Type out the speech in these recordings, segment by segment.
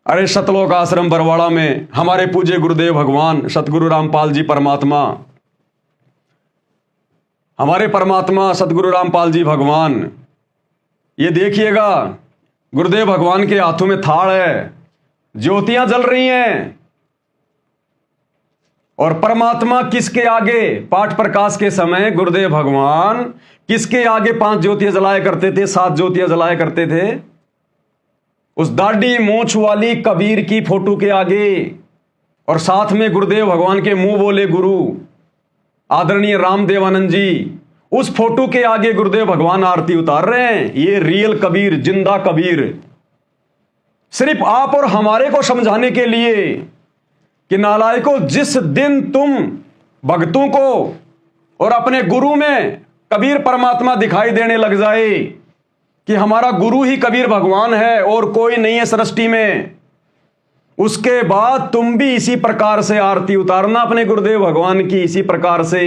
अरे सतलोक आश्रम बरवाड़ा में हमारे पूज्य गुरुदेव भगवान सतगुरु रामपाल जी परमात्मा, हमारे परमात्मा सतगुरु रामपाल जी भगवान, ये देखिएगा गुरुदेव भगवान के हाथों में थाल है, ज्योतियां जल रही हैं। और परमात्मा किसके आगे पाठ प्रकाश के समय गुरुदेव भगवान किसके आगे 5 ज्योतियां जलाया करते थे, 7 ज्योतियां जलाया करते थे? उस दाढ़ी मूंछ वाली कबीर की फोटो के आगे, और साथ में गुरुदेव भगवान के मुंह बोले गुरु आदरणीय रामदेवानंद जी, उस फोटो के आगे गुरुदेव भगवान आरती उतार रहे हैं। ये रियल कबीर, जिंदा कबीर, सिर्फ आप और हमारे को समझाने के लिए कि नालायकों, जिस दिन तुम भक्तों को और अपने गुरु में कबीर परमात्मा दिखाई देने लग जाए कि हमारा गुरु ही कबीर भगवान है और कोई नहीं है सृष्टि में, उसके बाद तुम भी इसी प्रकार से आरती उतारना अपने गुरुदेव भगवान की, इसी प्रकार से।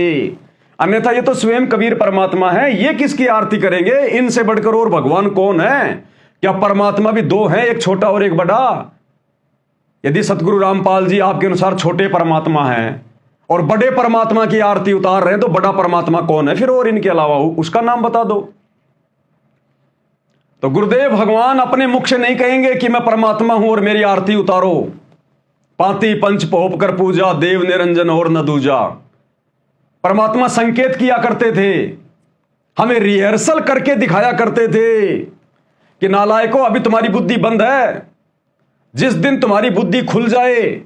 अन्यथा ये तो स्वयं कबीर परमात्मा है, ये किसकी आरती करेंगे? इनसे बढ़कर और भगवान कौन है? क्या परमात्मा भी 2 हैं, एक छोटा और एक बड़ा? यदि सतगुरु रामपाल जी आपके अनुसार छोटे परमात्मा हैं और बड़े परमात्मा की आरती उतार रहे हैं, तो बड़ा परमात्मा कौन है फिर? और इनके अलावा उसका नाम बता दो। तो गुरुदेव भगवान अपने मुख से नहीं कहेंगे कि मैं परमात्मा हूं और मेरी आरती उतारो। पाती पंच पोप कर पूजा, देव निरंजन और न दूजा। परमात्मा संकेत किया करते थे, हमें रिहर्सल करके दिखाया करते थे कि नालायकों, अभी तुम्हारी बुद्धि बंद है। जिस दिन तुम्हारी बुद्धि खुल जाए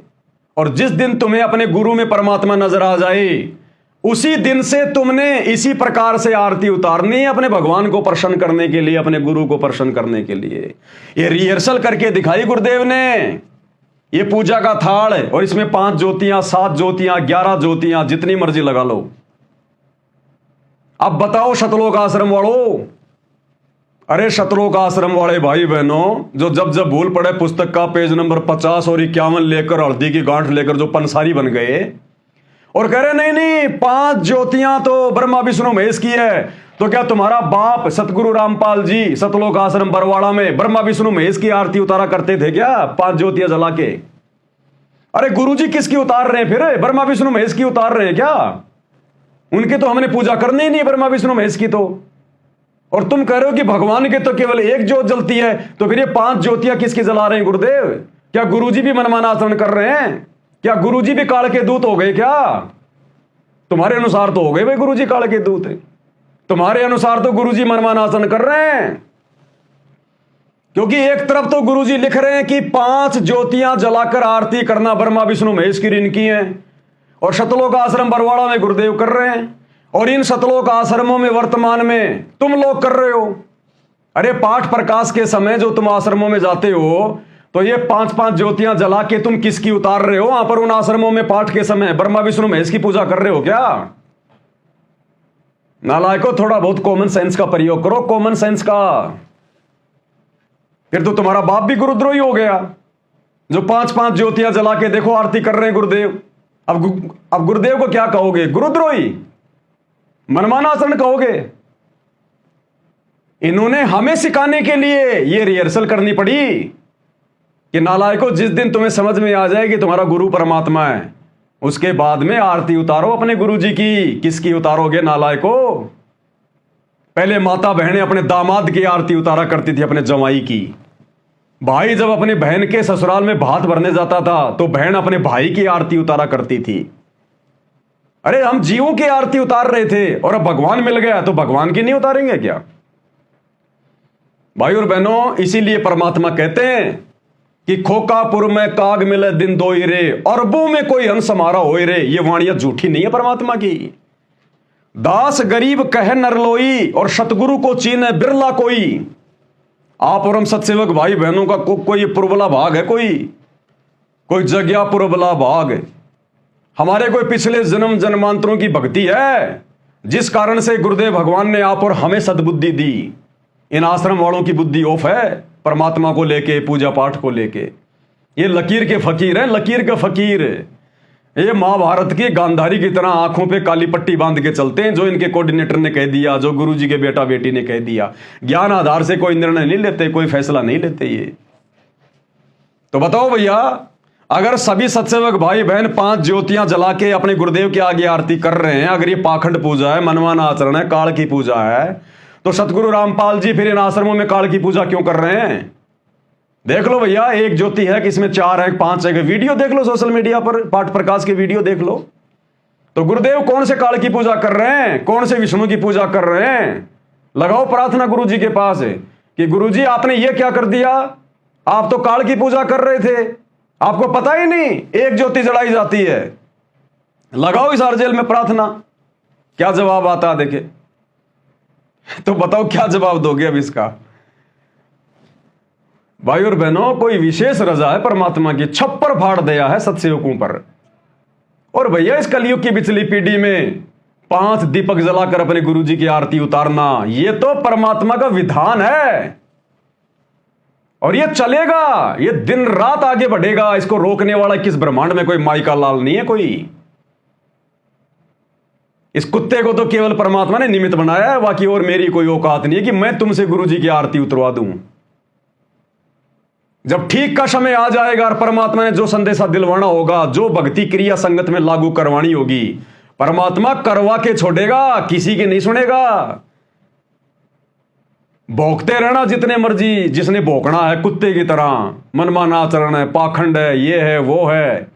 और जिस दिन तुम्हें अपने गुरु में परमात्मा नजर आ जाए, उसी दिन से तुमने इसी प्रकार से आरती उतारनी है अपने भगवान को प्रसन्न करने के लिए, अपने गुरु को प्रसन्न करने के लिए। ये रिहर्सल करके दिखाई गुरुदेव ने। ये पूजा का थाल है और इसमें 5 ज्योतियां, 7 ज्योतियां, 11 ज्योतियां, जितनी मर्जी लगा लो। अब बताओ सतलोक आश्रम वालों, अरे सतलोक आश्रम वाले भाई बहनों, जो जब जब भूल पड़े पुस्तक का पेज नंबर 50 और 51 लेकर, हल्दी की गांठ लेकर जो पंसारी बन गए और कह रहे नहीं नहीं 5 ज्योतियां तो ब्रह्मा विष्णु महेश की है, तो क्या तुम्हारा बाप सतगुरु रामपाल जी सतलोक आश्रम बरवाड़ा में ब्रह्मा विष्णु महेश की आरती उतारा करते थे क्या 5 ज्योतियां जला के? अरे गुरुजी किसकी उतार रहे हैं फिर? ब्रह्मा विष्णु महेश की उतार रहे हैं क्या? उनकी तो हमने पूजा करनी ही नहीं, ब्रह्मा विष्णु महेश की तो। और तुम कह रहे हो कि भगवान के तो केवल एक ज्योत जलती है, तो फिर ये 5 ज्योतियां किसकी जला रहे हैं गुरुदेव? क्या गुरुजी भी मनमाना आचरण कर रहे हैं? क्या गुरुजी भी काल के दूत हो गए क्या? तुम्हारे अनुसार तो हो गए भाई गुरुजी काल के दूत, तुम्हारे अनुसार तो गुरुजी मनमाना आचरण कर रहे हैं। क्योंकि एक तरफ तो गुरुजी लिख रहे हैं कि 5 ज्योतियां जलाकर आरती करना ब्रह्मा विष्णु महेश की इनकी है, और सतलोक आश्रम बरवाड़ा में गुरुदेव कर रहे हैं, और इन सतलोक आश्रमों में वर्तमान में तुम लोग कर रहे हो। अरे पाठ प्रकाश के समय जो तुम आश्रमों में जाते हो, तो ये 5-5 ज्योतियां जला के तुम किसकी उतार रहे हो? वहां पर उन आश्रमों में पाठ के समय ब्रह्मा विष्णु महेश की पूजा कर रहे हो क्या? नालायकों, थोड़ा बहुत कॉमन सेंस का प्रयोग करो, कॉमन सेंस का। फिर तो तुम्हारा बाप भी गुरुद्रोही हो गया, जो 5-5 ज्योतियां जला के देखो आरती कर रहे हैं गुरुदेव। अब गुरुदेव को क्या कहोगे? गुरुद्रोही, मनमाना आचरण कहोगे? इन्होंने हमें सिखाने के लिए ये रिहर्सल करनी पड़ी कि नालायकों, जिस दिन तुम्हें समझ में आ जाए कि तुम्हारा गुरु परमात्मा है, उसके बाद में आरती उतारो अपने गुरुजी की। किसकी उतारोगे नालायकों? पहले माता बहनें अपने दामाद की आरती उतारा करती थी, अपने जवाई की। भाई जब अपनी बहन के ससुराल में भात भरने जाता था, तो बहन अपने भाई की आरती उतारा करती थी। अरे हम जीवों की आरती उतार रहे थे, और अब भगवान मिल गया तो भगवान की नहीं उतारेंगे क्या? भाई और बहनों, इसीलिए परमात्मा कहते हैं कि खोकापुर में काग मिले दिन दो ही रे, अरबों में कोई हंस हमारा होए रे। ये वाणियां झूठी नहीं है परमात्मा की। दास गरीब कहे नरलोई, और सतगुरु को चीने बिरला कोई। आप और हम सत्सेवक भाई बहनों का कोई पुरबला भाग है, कोई जग्या पुरबला भाग है। हमारे कोई पिछले जन्म जन्मांतरों की भक्ति है, जिस कारण से गुरुदेव भगवान ने आप और हमें सद्बुद्धि दी। इन आश्रम वालों की बुद्धि ऑफ है परमात्मा को लेके, पूजा पाठ को लेके। ये लकीर के फकीर हैं, लकीर के फकीर। ये महाभारत की गांधारी की तरह आंखों पे काली पट्टी बांध के चलते हैं, जो इनके कोऑर्डिनेटर ने कह दिया, जो गुरुजी के बेटा बेटी ने कह दिया। ज्ञान आधार से कोई निर्णय नहीं लेते, कोई फैसला नहीं लेते। ये तो बताओ भैया, अगर सभी सत्सेवक भाई बहन 5 ज्योतियां जला के अपने गुरुदेव के आगे आरती कर रहे हैं, अगर ये पाखंड पूजा है, मनमाना आचरण है, काल की पूजा है, तो सतगुरु रामपाल जी फिर इन आश्रमों में काल की पूजा क्यों कर रहे हैं? देख लो भैया, एक ज्योति है कि इसमें 4 है 5 है, वीडियो देख लो सोशल मीडिया पर, पाठ प्रकाश के वीडियो देख लो। तो गुरुदेव कौन से काल की पूजा कर रहे हैं, कौन से विष्णु की पूजा कर रहे हैं? लगाओ प्रार्थना गुरु जी के पास है कि गुरु जी आपने ये क्या कर दिया, आप तो काल की पूजा कर रहे थे, आपको पता ही नहीं एक ज्योति जलाई जाती है। लगाओ इस अर्जेल में प्रार्थना, क्या जवाब आता है देखे। तो बताओ क्या जवाब दोगे अब इसका? भाई और बहनों, कोई विशेष रजा है परमात्मा की, छप्पर फाड़ दिया है सत्सेवकों पर। और भैया इस कलयुग की पिछली पीढ़ी में 5 दीपक जलाकर अपने गुरु जी की आरती उतारना, यह तो परमात्मा का विधान है और यह चलेगा, यह दिन रात आगे बढ़ेगा। इसको रोकने वाला किस ब्रह्मांड में कोई माई का लाल नहीं है कोई। इस कुत्ते को तो केवल परमात्मा ने निमित्त बनाया है, बाकी और मेरी कोई औकात नहीं है कि मैं तुमसे गुरु जी की आरती उतरवा दूं। जब ठीक का समय आ जाएगा और परमात्मा ने जो संदेशा दिलवाना होगा, जो भक्ति क्रिया संगत में लागू करवानी होगी, परमात्मा करवा के छोड़ेगा, किसी की नहीं सुनेगा। भोंकते रहना जितने मर्जी, जिसने भोंकना है कुत्ते की तरह, मनमाना आचरण है, पाखंड है, ये है वो है।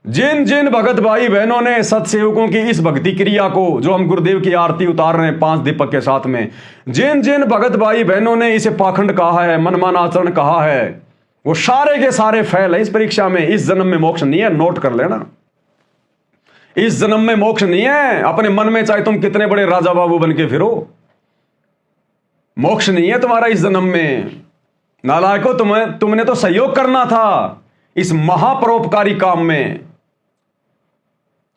जिन जिन भगत भाई बहनों ने सत्सेवकों की इस भक्ति क्रिया को, जो हम गुरुदेव की आरती उतार रहे हैं 5 दीपक के साथ में, जिन जिन भगत भाई बहनों ने इसे पाखंड कहा है, मनमाना आचरण कहा है, वो सारे के सारे फेल है इस परीक्षा में। इस जन्म में मोक्ष नहीं है, नोट कर लेना। इस जन्म में मोक्ष नहीं है। अपने मन में चाहे तुम कितने बड़े राजा बाबू बन के फिरो, मोक्ष नहीं है तुम्हारा इस जन्म में। नालायकों, तुमने तो सहयोग करना था इस महापरोपकारी काम में।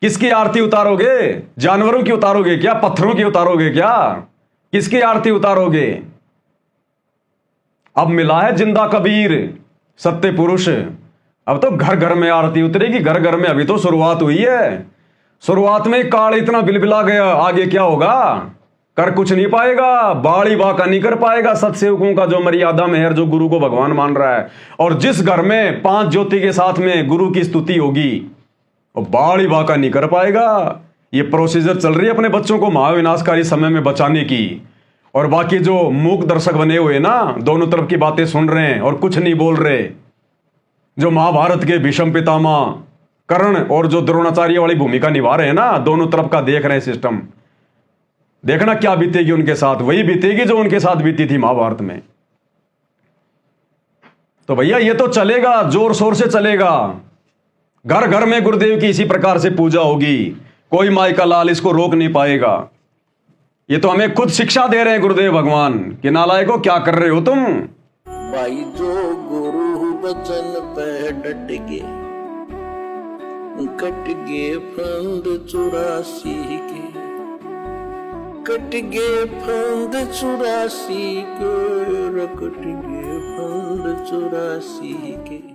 किसकी आरती उतारोगे? जानवरों की उतारोगे क्या? पत्थरों की उतारोगे क्या? किसकी आरती उतारोगे? अब मिला है जिंदा कबीर, सत्य पुरुष। अब तो घर घर में आरती उतरेगी, घर घर में। अभी तो शुरुआत हुई है, शुरुआत में काल इतना बिलबिला गया, आगे क्या होगा? कर कुछ नहीं पाएगा, बाड़ी बाका नहीं कर पाएगा सत्सेवकों का जो मर्यादा में है, जो गुरु को भगवान मान रहा है। और जिस घर में 5 ज्योति के साथ में गुरु की स्तुति होगी, वो बाड़ी बाका नहीं कर पाएगा। ये प्रोसीजर चल रही है अपने बच्चों को महाविनाशकारी समय में बचाने की। और बाकी जो मूक दर्शक बने हुए ना, दोनों तरफ की बातें सुन रहे हैं और कुछ नहीं बोल रहे, जो महाभारत के भीष्म पितामह कर्ण और जो द्रोणाचार्य वाली भूमिका निभा रहे हैं ना, दोनों तरफ का देख रहे हैं सिस्टम। देखना क्या बीतेगी उनके साथ, वही बीतेगी जो उनके साथ बीती थी महाभारत में। तो भैया ये तो चलेगा, जोर शोर से चलेगा। घर घर में गुरुदेव की इसी प्रकार से पूजा होगी, कोई माई का लाल इसको रोक नहीं पाएगा। ये तो हमें खुद शिक्षा दे रहे हैं गुरुदेव भगवान कि नालायकों क्या कर रहे हो तुम। भाई जो गुरु बचन पे डट गे, कट गे फंद 84 के, कट गे फंद 84 के, कट गे फंद 84 के।